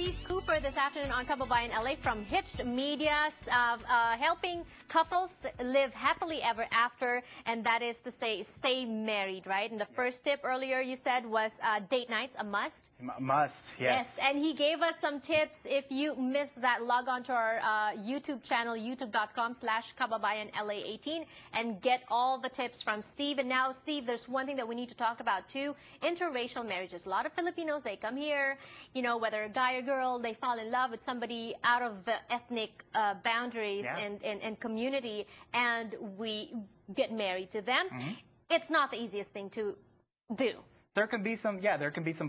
Steve Cooper this afternoon on Kababayan LA from Hitched Media, helping couples live happily ever after, and that is to say, stay married, right? And the first tip earlier you said was date nights, a must? Must, yes. Yes, and he gave us some tips. If you missed that, log on to our YouTube channel, youtube.com/KababayanLA18, and get all the tips from Steve. And now, Steve, there's one thing that we need to talk about too, interracial marriages. A lot of Filipinos, they come here, you know, whether a guy or girl, they fall in love with somebody out of the ethnic boundaries and community, and we get married to them. It's not the easiest thing to do. There can be some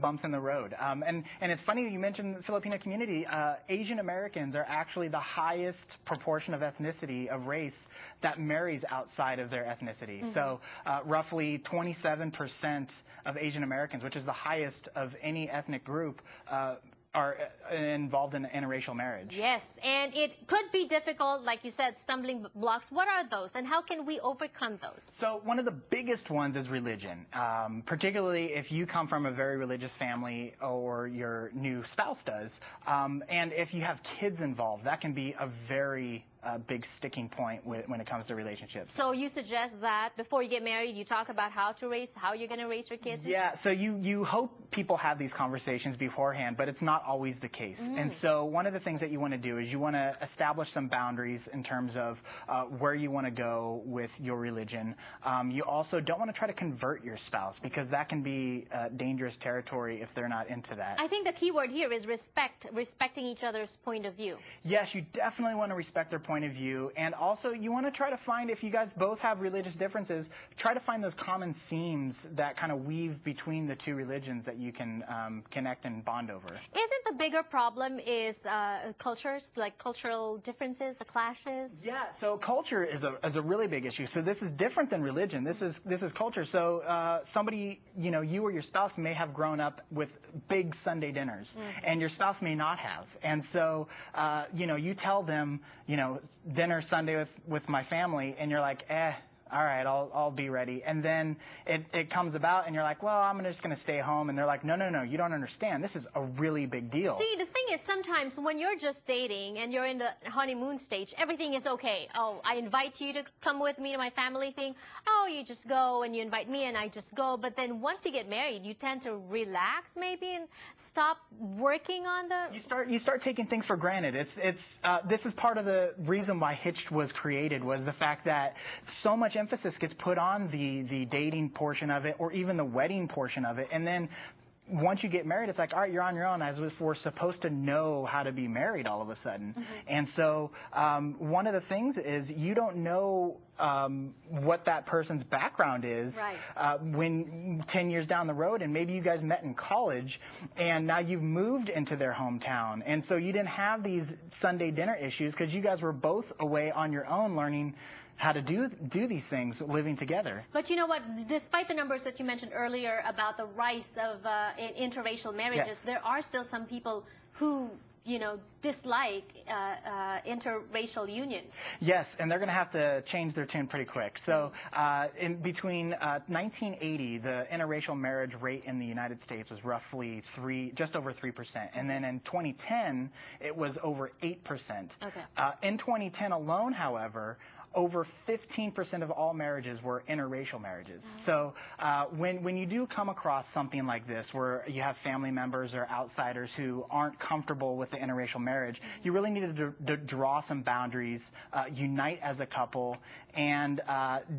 bumps in the road. And it's funny you mentioned the Filipino community. Asian Americans are actually the highest proportion of ethnicity, of race, that marries outside of their ethnicity. So roughly 27% of Asian Americans, which is the highest of any ethnic group, are involved in interracial marriage. Yes, and it could be difficult, like you said, stumbling blocks. What are those, and how can we overcome those? So one of the biggest ones is religion, particularly if you come from a very religious family or your new spouse does. And if you have kids involved, that can be a very big sticking point when it comes to relationships. So you suggest that before you get married, you talk about how you're going to raise your kids? Yeah, so you hope people have these conversations beforehand, but it's not always the case. And so one of the things that you want to do is you want to establish some boundaries in terms of where you want to go with your religion. You also don't want to try to convert your spouse, because that can be dangerous territory if they're not into that. I think the key word here is respecting each other's point of view. Yes, you definitely want to respect their point of view, and also you want to try to find, if you guys both have religious differences, try to find those common themes that kind of weave between the two religions that you can connect and bond over. Isn't the bigger problem is cultures, like cultural differences, the clashes? Yeah, so culture is a really big issue. So this is different than religion. This is culture. So somebody, you know, you or your spouse may have grown up with big Sunday dinners, and your spouse may not have. And so, you know, you tell them, you know, dinner Sunday with my family, and you're like, all right, I'll be ready. And then it comes about, and you're like, well, I'm just going to stay home. And they're like, no, you don't understand. This is a really big deal. See, the thing is, sometimes when you're just dating and you're in the honeymoon stage, everything is okay. Oh, I invite you to come with me to my family thing. Oh, you just go, and you invite me, and I just go. But then once you get married, you tend to relax maybe and stop working on the... You start taking things for granted. This is part of the reason why Hitched was created, was the fact that so much emphasis gets put on the dating portion of it, or even the wedding portion of it, and then once you get married, it's like, all right, you're on your own, as if we're supposed to know how to be married all of a sudden. And so one of the things is you don't know what that person's background is when 10 years down the road, and maybe you guys met in college, and now you've moved into their hometown, and so you didn't have these Sunday dinner issues because you guys were both away on your own learning how to do these things, living together. But you know what? Despite the numbers that you mentioned earlier about the rise of interracial marriages, there are still some people who, you know, dislike interracial unions. Yes, and they're going to have to change their tune pretty quick. So in between 1980, the interracial marriage rate in the United States was roughly just over 3%. And then in 2010, it was over 8%. In 2010 alone, however, over 15% of all marriages were interracial marriages. So when you do come across something like this, where you have family members or outsiders who aren't comfortable with the interracial marriage, you really need to draw some boundaries, unite as a couple, and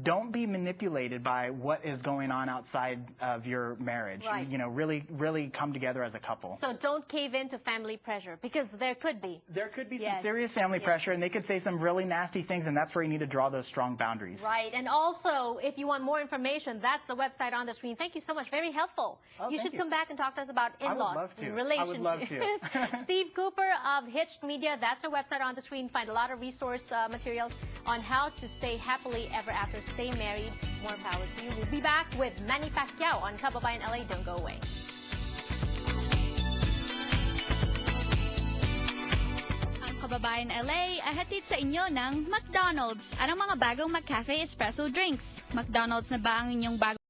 don't be manipulated by what is going on outside of your marriage. You know, really come together as a couple. So don't cave into family pressure, because there could be. There could be some serious family pressure, and they could say some really nasty things, and that's where you need to draw those strong boundaries. Right, and also, if you want more information, that's the website on the screen. Thank you so much. Very helpful. You should come back and talk to us about in-laws and relationships. I would love to. Steve Cooper of Hitched Media, that's our website on the screen. Find a lot of resource materials on how to stay happily ever after, stay married. More power to you. We'll be back with Manny Pacquiao on Kababayan LA. Don't go away. Kababayan LA, hatid sa inyo ng McDonald's. Anong mga bagong McCafe Espresso drinks? McDonald's na ba ang inyong bagong